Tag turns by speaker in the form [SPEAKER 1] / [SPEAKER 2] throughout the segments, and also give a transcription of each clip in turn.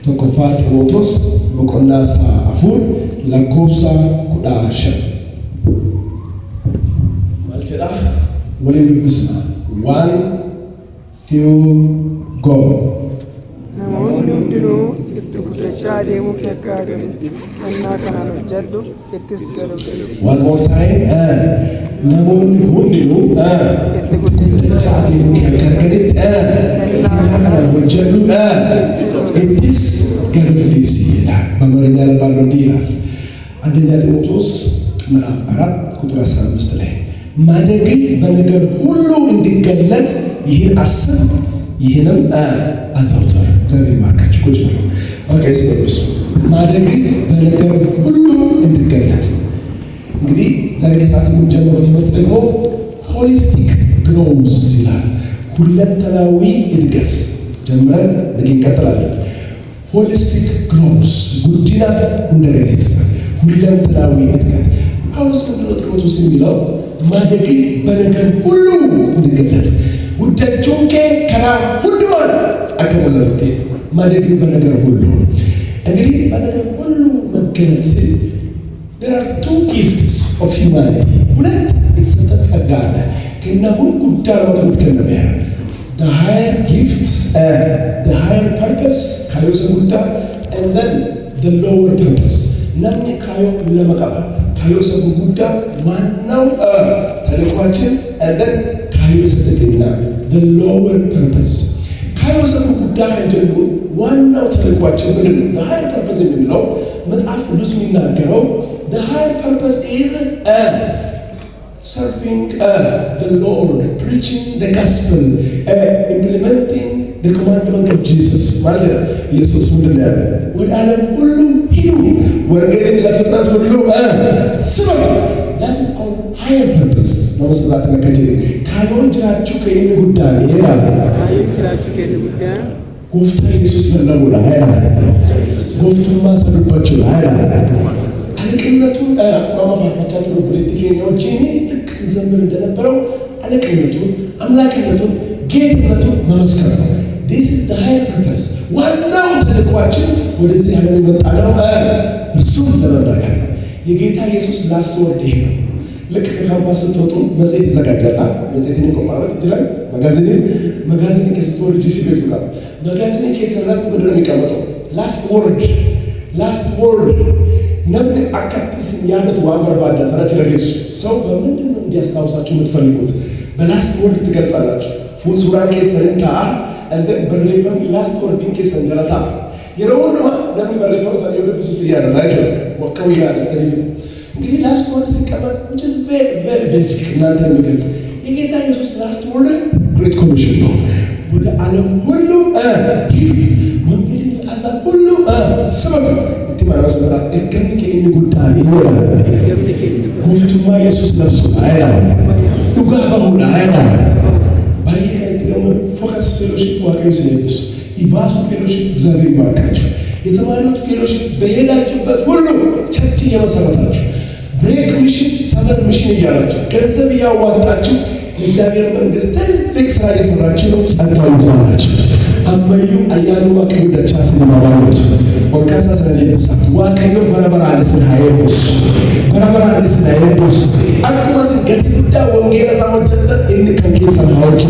[SPEAKER 1] tokkoffaa Xiimotewos boqonnaa 4 lakkoofsa 15 maal jedha waliin dubbisna one through go.
[SPEAKER 2] Namoonni hundinuu itti guddachaa deemuu akka arganitti kannaa kanaan hojjedhu ittis galuufi.
[SPEAKER 1] One more time. Namoonni hundinuu itti guddachaa deemuu akka arganitti kannaa kanaan hojjedhu ittis galuufi ይላል። በአማርኛ ባለው እንዲህ ይላል። አንደኛ ጢሞቴዎስ ምዕራፍ 4 ቁጥር 15 ላይ ማደግ በነገር ሁሉ እንዲገለጽ ይህን አስብ ይህንም አዘውትር። እግዚአብሔር ይባርካችሁ። ቁጭ በሉ። ኦኬ ስለዚህ ማደግ በነገር ሁሉ እንዲገለጽ እንግዲህ ዛሬ ከሰዓት የምንጀምረው ትምህርት ደግሞ ሆሊስቲክ ግሮውዝ ይላል። ሁለንተናዊ እድገት ጀምረን እንቀጥላለን። ሆሊስቲክ ግሮውዝ ጉዲና እንደገለጽ ሁለንተናዊ እድገት ጳውሎስ በጢሞቴዎስ የሚለው ማደግ በነገር ሁሉ እንዲገለጽ ጉዳቸውን ከራ ሁሉ አከመለጥቴ ማደግ በነገር ሁሉ እንግዲህ በነገር ሁሉ መገለጽ there are two gifts of humanity ሁለት የተሰጠን ጸጋ አለ ከና ሁሉ ጉዳይ ነው ተነበረ the higher gifts the higher purpose ካዮስ ጉዳይ and then the lower purpose ለምን ካዮ ለመቃባ ካዮስ ጉዳይ ዋናው ተልኳችን and then ካዮስ ተጠቅና the lower purpose ካዮስ ጉዳይ ጀምሮ ዋናው ተልኳችን ምንድነው the higher purpose የሚለው መጽሐፍ ቅዱስ የሚናገረው the higher purpose is serving the Lord, preaching the gospel, implementing the commandment of Jesus. ማለት ኢየሱስ ምንድነው ያለው? ወደ ዓለም ሁሉ ሂዱ ወንጌልን ለፍጥረት ሁሉ ስበኩ። that is our higher purpose. ለመስራት ለከጀ ካዮን ጅራችሁ ከይን ጉዳይ ይላል። ካዮን ጅራችሁ ከይን ጉዳይ ጎፍታ ኢየሱስ ለነው ላይ ጎፍቱማ ሰብባችሁ ላይ አለቅነቱን አቋማፋቻቸው ፖለቲከኞች ልክ ሲዘምር እንደነበረው አለቅነቱን አምላክነቱን ጌትነቱን መመስከር ነው። this is the higher purpose ዋናው ተልኳችን ወደዚህ ዓለም የመጣነው እርሱን ለመናገር ነው። የጌታ ኢየሱስ ላስት ወርድ ይሄ ነው። ልክ ከካምፓስ ስትወጡ መጽሔት ይዘጋጃል። መጽሔትን ቆማበት ይችላል መጋዘን ከስትወርድ ዲሲ ቤቱ ጋር መጋዘን ከሰራት ምድር የሚቀመጠው ላስት ወርድ ነምን አካትስ ያለት ዋንበር ባዳ ሰራች ለጌሱ ሰው በምንድን ነው እንዲያስታውሳችሁ የምትፈልጉት? በላስት ወርድ ትገልጻላችሁ። ፉል ሱራ ከሰንታ እንደ በሬፈም ላስት ወርድ ከሰንጀራታ የሮንማ ነምን በሬፈም ሰው ይወድብሱ ሲያደርጋጅ ወቀው ያለ ተልዩ እንግዲህ ላስት ወርድ ሲቀመጥ which is very basic እናንተ የሚገልጽ የጌታ ኢየሱስ ላስት ወርድ ግሬት ኮሚሽን ነው። ወደ ዓለም ሁሉ ሂዱ ወንጌልን ለአሕዛብ ሁሉ ስበኩ ማራስ መራት እከምከ እንጉዳይ ይወራ ጎፍቱማ ኢየሱስ ለብሶ አይራ ዱጋ ባሁና አይራ ባይከን ተገመሩ ፎከስ ፌሎሺፕ ዋቀው ሲነብስ ኢቫሱ ፌሎሺፕ እግዚአብሔር ይባርካችሁ። የተማሪዎች ፌሎሺፕ በሄዳችሁበት ሁሉ ቸርች እየመሰረታችሁ ብሬክ ሚሽን ሰመር ሚሽን እያላችሁ ገንዘብ እያዋጣችሁ የእግዚአብሔር መንግስት ትልቅ ስራ እየሰራችሁ ነው። ጸጋው ይብዛላችሁ። አመዩ አያኑ ዋቀዩ ደቻስ ለማባሉት ወካሳ ስለሌብሳ ዋቀዩ በረበራንስ ሃይቦስ አቁመስ ገት ጉዳ ወንጌል ሳወጀተ እንከንከ ሰማዎች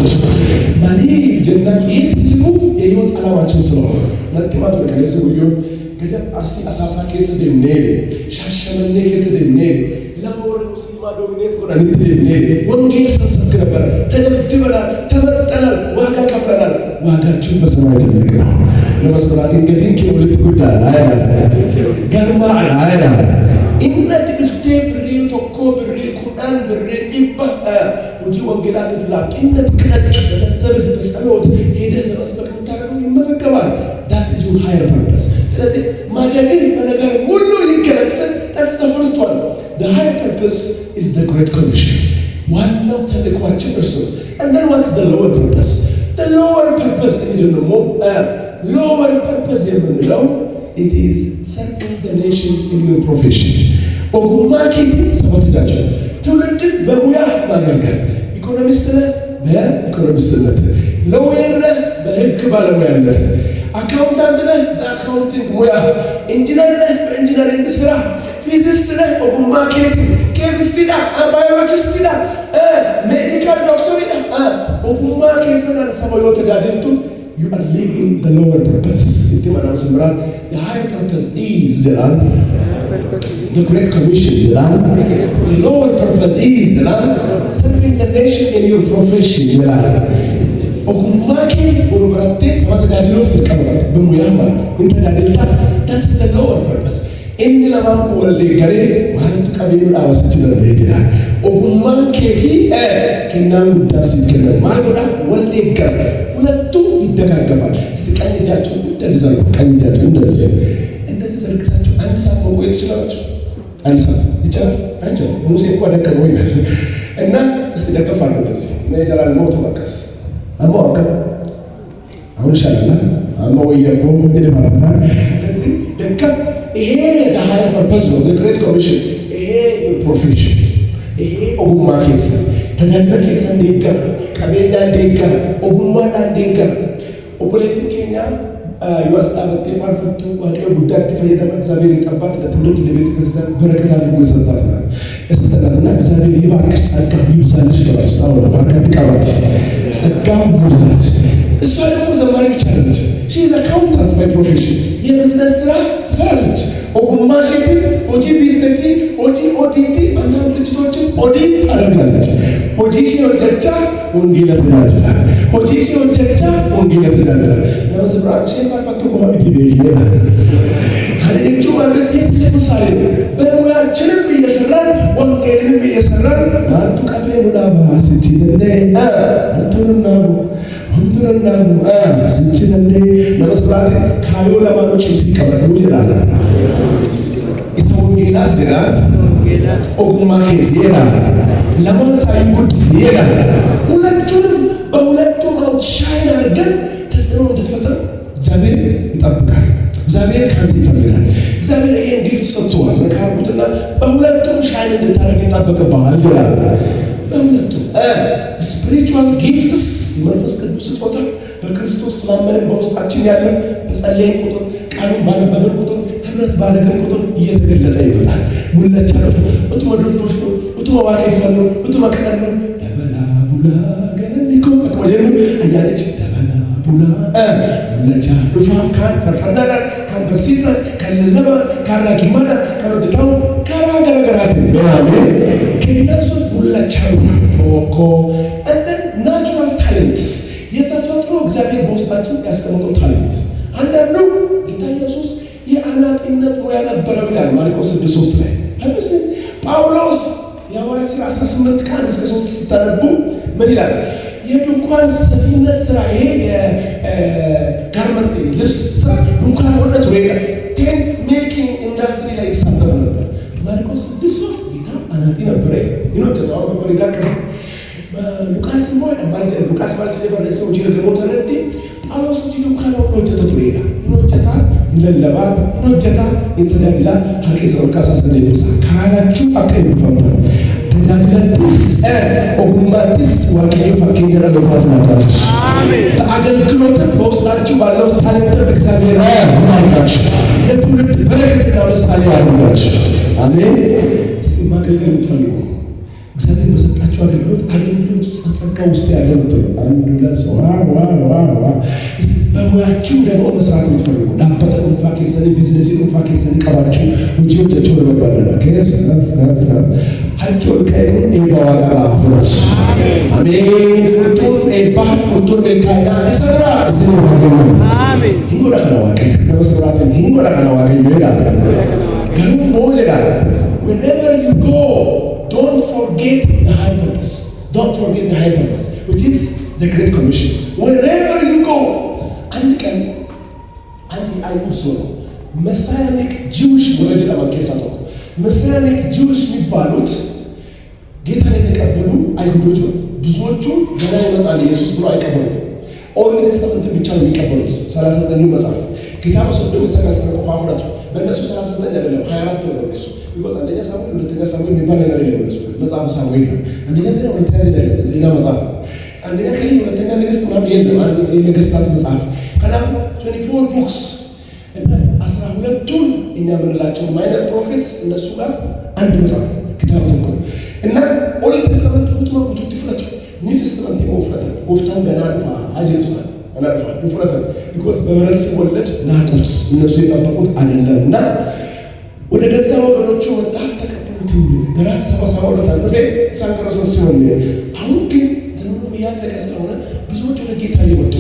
[SPEAKER 1] ማሊ ጀና ይልቁ የህይወት ዓላማችን ስለሆነ መጥማት በከለስ ጉዮ ገደብ አርሲ አሳሳ ከሰ ደምኔ ሻሸመኔ ከሰ ደምኔ ለወር ሙስሊማ ዶሚኔት ወደ ደምኔ ወንጌል ሰሰክ ነበር። ተደብድበናል፣ ተመጠናል፣ ዋጋ ከፍለናል። ዋጋችን በሰማይ ትልቅ ነው። ለመስራት እንግዲህ ከሁለት ጉዳይ አይደል ገርማ አይደል ኢነት ድፍቴ ብሪ ተኮ ብሪ ቁርአን ብሪ ይባ ወጂ ወንጌላት ፍላቂነት ከነጭ በዘብህ በጸሎት ሄደህ ለመስበክ ታረው ይመዘገባል። that is your higher purpose። ስለዚህ ማደግህ በነገር ሁሉ ይገለጽ። that's the first one. the higher purpose is the great commission ዋናው ተልእኳችን እርሱ and then what's the lower purpose? the lower purpose is lower purpose የምንለው it is serving the nation in your profession ኦጉማ ኪቲ ሰቦታቸው ትውልድ በሙያ ማገልገል ኢኮኖሚስት ነህ በኢኮኖሚስትነት ሎየር ነህ በህግ ባለሙያነት አካውንታንት ነህ አካውንቲንግ ሙያ፣ ኢንጂነር ነህ በኢንጂነሪንግ ስራ፣ ፊዚስት ነህ ኦጉማ ኬሚስትሪ ነህ ባዮሎጂስት ነህ ሜዲካል ዶክተር ነህ ኦጉማ ኬሰናን ሰማዮ ተጋጀቱ you are living the lower purpose. Iti manang simran, the higher purpose is the Great Commission. The lower purpose is serving the nation in your profession. Ogumake urumate sama tajajilu firqaba bumuyama intajadilta, that's the lower purpose. Inni lamanku walde gare wantu qabeenu dhaawasichina deedira ogumake fi kennan guddaa siif kennan maal godha walde gare ሁለቱ ይደጋገፋል። ቀኝ እጃችሁ እንደዚህ ዘርጉ። ቀኝ እጃችሁ እንደዚህ ዘርግታችሁ አንድ ሰዓት መቆየት ትችላላችሁ። አንድ ሰዓት ይቻላል አይቻልም? ሙሴ እኮ ደከመው ይላል እና እስቲ ደገፋለሁ እንደዚህ እና ይቻላል ነው ተመከስ አማው አሁን ይሻላል አማው ወየቦ እንግዲህ ማለት ስለዚህ ደከም ይሄ the higher purpose ነው the great commission ይሄ profession ይሄ ኦጉማ ኬስ tajaajila keessan deeggara qabeenyaan deeggara ogummaadhaan deeggara obboleettiin keenya yoo as dhaabattee faarfattu waaqayyo guddaatti fayyadama እግዚአብሔር ይቀባት ለትውልድ ለቤተ ክርስቲያን በረከት አድርጎ ይሰጣታል። እግዚአብሔር ይባርክሽ ጸጋው ይብዛልሽ ለራስዎ በረከት ይቀባት ጸጋው ይብዛልሽ። እሷ ደግሞ ዘማሪ ብቻ አይደለች። she is accountant by profession የቢዝነስ ስራ ትሰራለች። ኦጉማ ሼት ሆጂ ቢዝነስ ሆጂ ኦዲቲ አንዳንድ ድርጅቶችን ኦዲት አደርጋለች። ሆጂ ሲወጀቻ ወንጌል ተናገረ ሆጂ ሲወጀቻ ወንጌል ተናገረ ለመስብራችን ታፈቱ በሆነ ይቤይና ሀዲቹ ማለት ለምሳሌ በሙያችንም እየሰራን ወንጌልንም እየሰራን አንቱ ቀበሉና ማስቲ ለኔ አንቱና ስንችለኔ ለመስብራት ካዮ ለማኖች ሲቀበሉ ይላል ኢቶንጌላ ሲራ ኦጉማ ኬሲራ ለማሳይ ጉድ ሲራ ሁለቱንም በሁለቱም አውትሻይን አድርገን ተጽዕኖ እንድትፈጥር እግዚአብሔር ይጠብቃል። እግዚአብሔር ካንተ ይፈልጋል። እግዚአብሔር ይሄን ጊፍት ሰጥቷል። ለካርቡትና በሁለቱም ሻይን እንድታደርግ ይጠበቅብሃል ይላል። በሁለቱም ስፒሪቹዋል ጊፍትስ መንፈስ ቅዱስ ስጦታ በክርስቶስ ስላመንን በውስጣችን ያለ በጸለይን ቁጥር ቃሉን ባነበብን ቁጥር ህብረት ባደረግን ቁጥር እየተገለጠ ይመጣል። ሙላቻ ነው እቱ ወደዶች ነው እቱ ዋጋ ይፈሉ እቱ መከደን ነው ደበላ ቡላ ገነኒኮ አቆየን አያለች ደበላ ቡላ ሙላቻ ዱፋም ካን ፈርፈናዳ ካን በሲሳ ከለለባ ካራጁማዳ ካሮድታው ካራገረገራት አሜን ከነሱ ሙላቻ ኦኮ እንደ ናቹራል ታሌንት የተፈጥሮ እግዚአብሔር በውስጣችን ያስቀመጠው ታሌንት አንዳንዱ ጌታ ኢየሱስ የአናጢነት ሙያ ነበረው ይላል ማርቆስ 6:3 ላይ ጳውሎስ የሐዋርያት ሥራ 18 ከ1 እስከ 3 ስታነቡ ምን ይላል? የድንኳን ሰፊነት ስራ ይሄ የጋርመንት ልብስ ስራ ድንኳን ወነት ወይ ቴንት ሜኪንግ ኢንዱስትሪ ላይ ይሳተፍ ነበር። ማርቆስ 6:3 ጌታ አናጢ ነበረ ይኖተው ነበር ይላል። ሉቃስ ሉቃስ ማለት ነው ጂርገሞ ተረዲ ጳውሎስ ድንኳን ወነት ተጥሬዳ ይኖተታ ይለለባ ይኖተታ እንተዳጅላ ሀቂስ ወርካሳ ሰለይምሳ ካራቹ አቀይ ፈምታ ተዳጅላትስ ኦጉማትስ ዋቀይ ፈቀይ ደረባስናታስ አሜን። ተአገልግሎት በውስጣችሁ ባለው ታለንት እግዚአብሔር ይባርካችሁ። ለትውልድ በረከትና ምሳሌ ያድርጋችሁ። አሜን። ማገልገል የምትፈልጉ እግዚአብሔር በሰጣችሁ አገልግሎት ውስጥ ጸጋ ውስጥ ያለ ነው። አንዱላ ሰው በሙያችሁ ደግሞ መስራት የምትፈልጉ ዳበረ እንፋቄ ሰሪ ቢዝነስ እንፋቄ ሰሪ ቀባችሁ ወጪዎቻችሁ ለመባደር ከስ ሀይቶል ከይን ኤባዋጋራ ፍራስ አሜን። ፉርቱን ካይና ይሰራ እዚህ ነው። አሜን። ይሁራ ከዋቀ መስራት ይሁራ ከዋቀ ይላል ገሩ ሞለዳ wherever you go don't forget the high purpose. Don't forget the high purpose, which is the Great Commission. Wherever you go, and I also Messianic Jewish ወረጀ ለማከሳቶ Messianic Jewish የሚባሉት ጌታን የተቀበሉ አይሁዶች ብዙዎቹ ገና ይመጣል ኢየሱስ ብሎ አይቀበሉትም። ኦልድ ቴስተመንት ብቻ ነው የሚቀበሉት። 39 መጽሐፍ ጌታ ወሰዶ መሰቀል ስለቆፋፍራቸው በእነሱ 39 አይደለም 24 ነው እነሱ ይወጣ አንደኛ ሳሙኤል ሁለተኛ ሳሙኤል የሚባል ነገር የለም። እነሱ መጽሐፍ ሳሙኤል ነው። አንደኛ ዜና ሁለተኛ ዜና መጽሐፍ አንደኛ ከሊ ሁለተኛ ነገሥት ምናምን የለም። አንድ የነገሥታት መጽሐፍ ከናፍ 24 books እና ሁለቱን እኛ የምንላቸው ማይነር ፕሮፌትስ እነሱ ጋር አንድ መጽሐፍ ክታብ ተቆ እና ኦልድ ተስተመንት ሁትማ ጉቱት ይፍለቱ ኒው ተስተመንት ይወፍረተ ጎፍታን ገና አልፋ አጀልሳ አላልፋ ይፍለተ ቢኮዝ በበረል ሲወለድ ናቁት እነሱ የጠበቁት አይደለም እና ወደ ገዛ ወገኖቹ ወጣ ተቀበሉት ገራ 72 ዓመት ሳንከሮሰን ሲሆን አሁን ግን ዘመኑ ያለቀ ስለሆነ ብዙዎች ወደ ጌታ ሊመጡ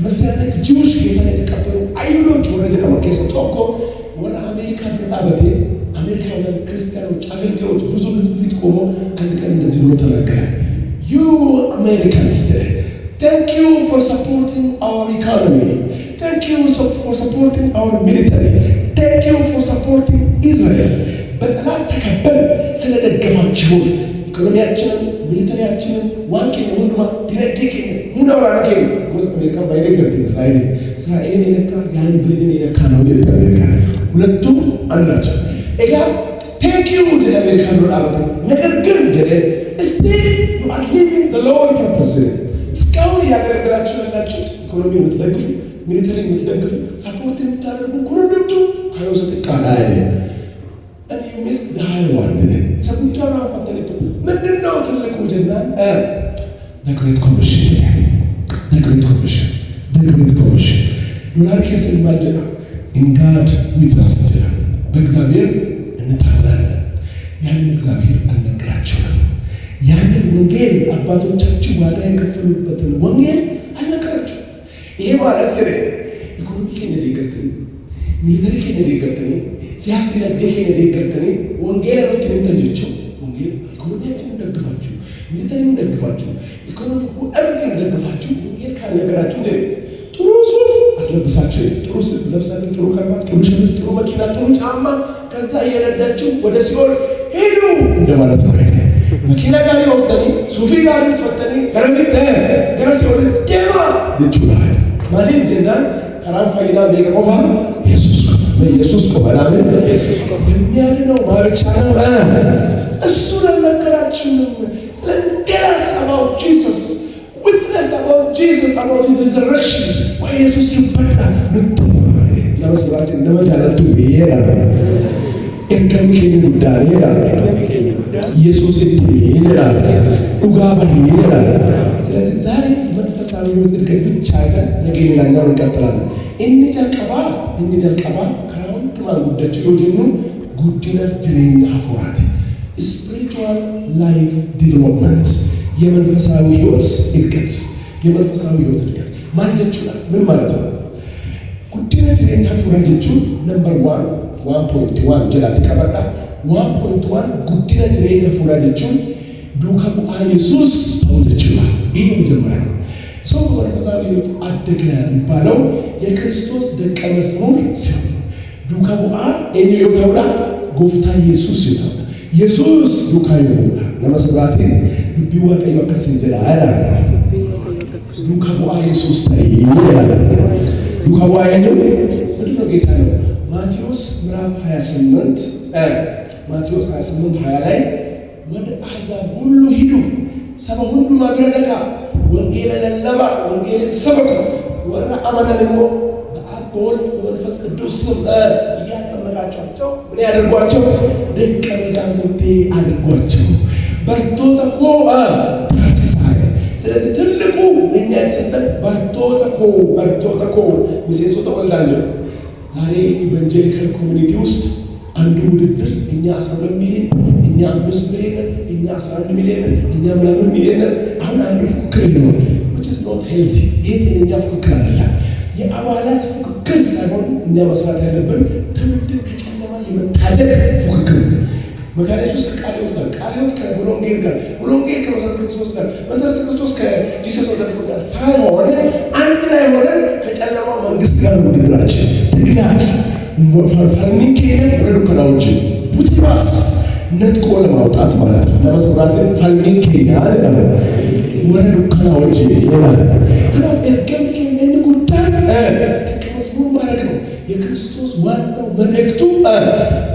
[SPEAKER 1] መሰለክ ጂውሽ ጌታ የተቀበሉ አይሁዶች ወደ ደማስቆስ ተቆ ወደ አሜሪካ ተጣበተ አሜሪካውያን ክርስቲያኖች አገልጋዮች ብዙ ህዝብ ፊት ቆሞ አንድ ቀን እንደዚህ ብሎ ተናገረ you Americans thank you for supporting our economy thank you for supporting our military thank you for supporting Israel በጣም ተከበል ስለደገፋችሁ ኢኮኖሚያችንን ሚሊተሪያችንን ዋንቂን ሁሉ ዲሬክቲክ ሙዳራኬ አሜሪካ ባይደገር እስራኤል የነካ ያን ብልን የነካ ነው አሜሪካ ሁለቱም አንድ ናቸው እጋ thank you to አሜሪካ ነው አባታ ነገር ግን still you are living the lower purpose እስካሁን ያገለገላችሁ ያላችሁት ኢኮኖሚ የምትደግፉ ሚሊተሪ የምትደግፉ ሰፖርት የምታደርጉ ኩሩዱቱ ካዮሰት ቃል አይደል and you miss the higher one ሰብቻና ፈተለቱ ምንድነው ትልቁ ጀና the great commission ዶላር ኬስ ማጀና in God we trust በእግዚአብሔር እንታመናለን ያንን እግዚአብሔር አልነገራችሁም ያንን ወንጌል አባቶቻችሁ ዋጋ የከፈሉበትን ወንጌል አልነገራችሁም ይሄ ማለት ጀሬ ኢኮኖሚክ እንደደገተኝ ሚሊተሪ እንደደገተኝ ሲያስቲ እንደደገተኝ ወንጌል አሮት እንደጀቹ ወንጌል ኢኮኖሚያችንን ደግፋችሁ ሚሊተሪን ደግፋችሁ ኢኮኖሚ ኤቭሪቲንግ ደግፋችሁ ወንጌል ካልነገራችሁ ጀሬ ጥሩ ሱፍ አስለብሳችሁ ጥሩ ሱፍ ለብሳችሁ ጥሩ ካርባት ጥሩ ሸሚዝ ጥሩ መኪና ጥሩ ጫማ ከዛ እየነዳችሁ ወደ ሲኦል ሄዱ እንደማለት ነው መኪና ጋር ይወስደኝ ሱፊ ጋር ይፈተኝ ገረምት ገረሲኦል ደማ ይችላል ማለት ጀናን ከራም ፋይዳ በቆፋ ኢየሱስ ቆባላም ኢየሱስ የሚያድነው ማርቻ ነው እሱ ለመከራችን ስለዚህ ቴላስ about Jesus witness about Jesus about his resurrection why Jesus ይበላል ለመስራት ለመታለቱ ይሄዳል እንከሚከኝ ጉዳይ ይላል ኢየሱስ ይላል ኡጋባ ይላል ስለዚህ ዛሬ መንፈሳዊ እድገት ብቻ አይደል ነገ ሌላኛው እንቀጥላለን እንጀልቀባ ከራውን ከማን ጉዳዮች ወደኑ ጉዲና ጅሬኛ ሀፎራት spiritual life development የመንፈሳዊ ህይወት እድገት ማለት ምን ማለት ነው ጉዲና ጅሬኛ ሀፎራት ነምበር 1.1 ጀላት ከበቃ 1.1 ጉዲና ጅሬኛ ሀፎራት ዱካ ቡአ ኢየሱስ ተወለችላ ይሄ መጀመሪያ ሰው በመንፈሳዊ ህይወት አደገ የሚባለው የክርስቶስ ደቀ መዝሙር ሲሆን ዱካ ቡአ እኒዮ ተውላ ጎፍታ ኢየሱስ ይላል ኢየሱስ ዱካ ይሁዳ ለመስራቴ ዱቢዋ ቀይ ወከስንጀላ አላ ዱካ ቡአ ኢየሱስ ይላል ዱካ ቡአ ያለው ምንድነው ጌታ ነው ማቴዎስ ምዕራፍ 28 ማቴዎስ 28:20 ላይ ወደ አሕዛብ ሁሉ ሂዱ ሰባ ሁሉ ማድረጋ ወንጌልን ለባ ወንጌልን ሰበኩ ወራ አማናንሞ በአብ በወልድ በመንፈስ ቅዱስ ስም እያጠመቃቸው ምን ያደርጓቸው ደቀ መዛሙርቴ አድርጓቸው በርቶተኮ ታሲሳይ ስለዚህ ትልቁ እኛ የተሰጠን በርቶተኮ ሚሴሶ ተወልዳለሁ ዛሬ ኢቫንጀሊካል ኮሚኒቲ ውስጥ አንዱ ውድድር እኛ 12 ሚሊዮን እኛ 5 ሚሊዮን እኛ 11 ሚሊዮን እኛ ምናምን ሚሊዮን አሁን አንዱ ፉክክር ነው which is not healthy ይሄ የኛ ፉክክር አይደለም የአባላት ፉክክር ሳይሆን እኛ መስራት ያለብን ትውልድን ከጨለማ የመታደግ ፉክክር መካሪያስ ከቃሊዮት ከብሎንጌር ጋር ብሎንጌር ከመሰረተ ክርስቶስ ከጂሰስ ጋር ሳይሆን አንድ ላይ ሆነን ከጨለማ መንግስት ጋር ውድድራችን ትግላችን ፈርሚንግ ወደ ዱከናዎች ቡቲባስ ነጥቆ ለማውጣት ማለት ነው ለመስራት ፈርሚንግ ይላል ወደ ዱከናዎች ይላል አላፍ የገምከኝ ጉዳይ ተከመስሙ ማለት ነው የክርስቶስ ዋናው መልእክቱ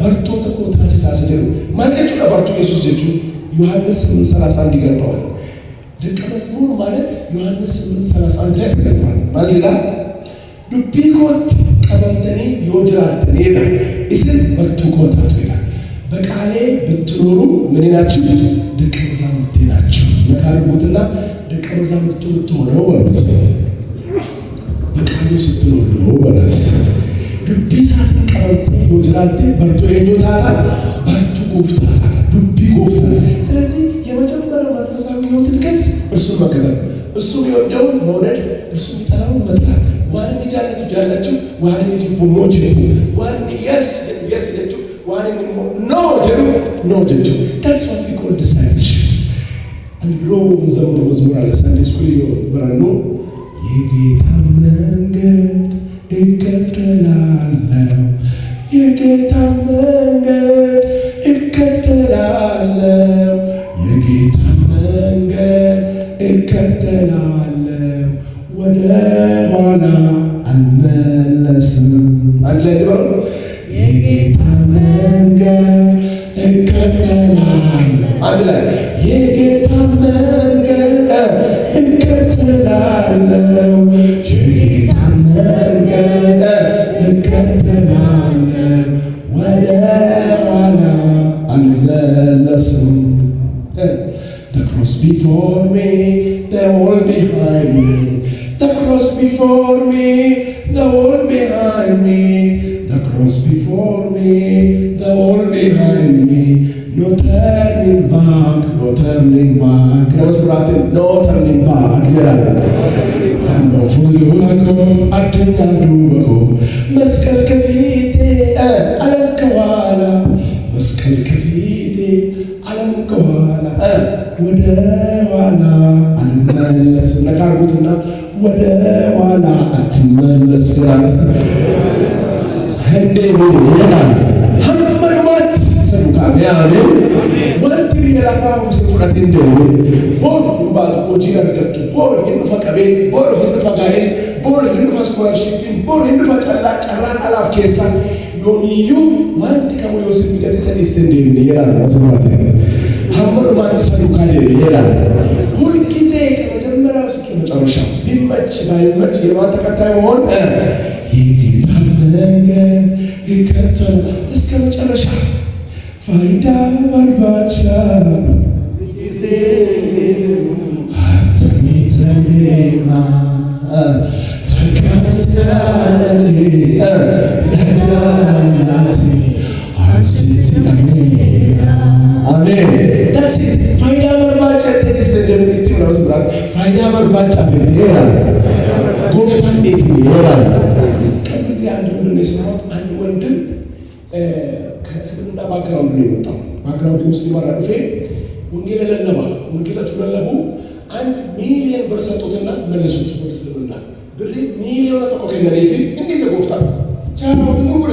[SPEAKER 1] በርቶ ተቆጣ ሲሳስደው ማለት ነው በርቶ ኢየሱስ ጀቹ ዮሐንስ 8:31 ይገባዋል ደቀ መዝሙር ማለት ዮሐንስ 8:31 ላይ ይገባዋል ማለት ዱቢኮት ቀበምተኔ ዮጅራተኔ ይላል። እስል በርቱ ኮታቱ ይላል። በቃሌ ብትኖሩ ምን ናችሁ? ደቀ መዛሙርቴ ናችሁ። መካሪውትና ደቀ መዛሙርቱ ብትሆነው በሉት። በቃሉ ስትኖሩ በለስ ዱቢሳትን ቀበምቴ ዮጅራቴ በርቱ የኞታታ በርቱ ጎፍታታ ዱቢ ጎፍታ። ስለዚህ የመጀመሪያው መንፈሳዊ ሕይወት እድገት እርሱን መከተል፣ እሱ የሚወደውን መውደድ፣ እርሱ የሚጠላውን መጥላት። ዋን ይጃለቱ ጃላችሁ ዋን ይጅቡ ሞጅቡ ዋን yes ጀቹ ዋን ኖ ጀዱ ኖ ጀቹ that's what we call discipleship። አንድሮ መዝሙር አለ ሰንዴ ስኩል በራኖ የጌታ መንገድ እከተላለሁ የጌታ መንገድ እከተላለሁ የጌታ መንገድ እከተላለሁ ወደ ኋላ አልመለስም። አንድ ላይ ድባሉ የጌታ መንገድ እከተላለሁ። አንድ ላይ የጌታ መንገድ እከተላለሁ የጌታ መንገድ እከተላለሁ ወደ ኋላ አልመለስም። The cross before me, the wall behind me. The cross before me, the wall behind me. The cross before me, the wall behind me. No turning back, no turning back. No sratin, no turning back. Fanno fullurako, addunyaa duubako. Masqal kafite, alam kawala. Masqal kafite, alam kawala. ወደ ኋላ አልመለስም። ነካርጉትና ወደ ኋላ አትመለስም። እንዴ ይላል ሐመዱማት ሰዱቃሜ አሜን ወንቲ ቢላፋ ወሰፍራት እንደው ቦር ባጥ ወጂ አርገቱ ቦር ይንዱ ፈቀቤ ቦር ይንዱ ፈጋኤ ቦር ይንዱ ፈስኮላርሺፕ ቦር ይንዱ ፈጨላ ጨራን አላፍ ኬሳ ዮሚዩ ወንቲ ከሞ ዮስፍ ቢቀጥ ሰዲስ እንዴ ይላል ሰማት ሐመዱ ማን ሰዱቃሌ ይላል ሁሉ ጊዜ ከመጀመሪያው እስከ መጨረሻው ቢመች ባይመች የማን ተከታይ መሆን የጌታ መንገድ ይከተል እስከ መጨረሻ ፋይዳ ባርባቻ አትሚተኔማ ተከስቻሌ ነጃናቲ አርሲቲሜራ አሜን that's it ፋይዳ ባርባቻ ተዲስ እንደምትይ ነው ስራት ፋይዳ ባርባቻ በቴራ ጎፍታን ዴስ ይላል ከዚህ አንድ ወንድም የሰማሁት አንድ ወንድም ከእስልምና ባግራውንድ ነው የመጣው። ባግራውንድ ሙስሊም አራግፌ ወንጌል ለለባ ወንጌል ተለለቡ 1 ሚሊዮን ብር ሰጡትና መለሱት ወደ እስልምና። ብር ሚሊዮን ተቆከኝ ለይፊ እንዴ ዘጎፍታ ቻው ሙጉሬ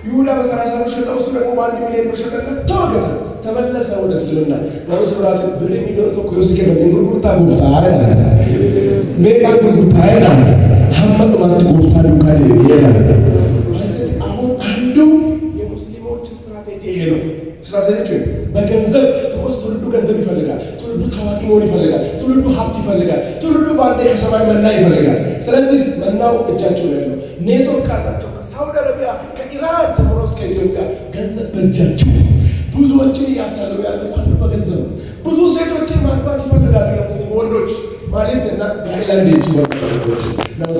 [SPEAKER 1] ይሁዳ በ30 ብር ሸጠው እሱ ደግሞ 1 ሚሊዮን ብር ሸጠና ተወገደ ተመለሰ ወደ እስልምና። ለመስራት ብር ሚሊዮን ተቆከኝ ወስከ በጉርጉርታ ጎፍታ አይደል ሜጋ ጉርጉርታ አይደል ሐመድ ማለት ጎፍታ ዱካሌ ይላል። አሁን አንዱ የሙስሊሞች ስትራቴጂ ይሄ ነው። ስትራቴጂ በገንዘብ ትውልዱ ገንዘብ ይፈልጋል፣ ትውልዱ ታዋቂ መሆን ይፈልጋል፣ ትውልዱ ሀብት ይፈልጋል፣ ትውልዱ ባንዴ ከሰማይ መና ይፈልጋል። ስለዚህ መናው እጃቸው ላይ ነው። ኔትወርክ አላቸው ከሳውዲ አረቢያ ከኢራን ጀምሮ እስከ ኢትዮጵያ ገንዘብ በእጃቸው። ብዙዎችን እያታለሉ ያሉት አንዱ በገንዘብ ነው። ብዙ ሴቶችን ማግባት ይፈልጋሉ የሙስሊም ወንዶች ማለት እና በአይላንድ ይችላል ነው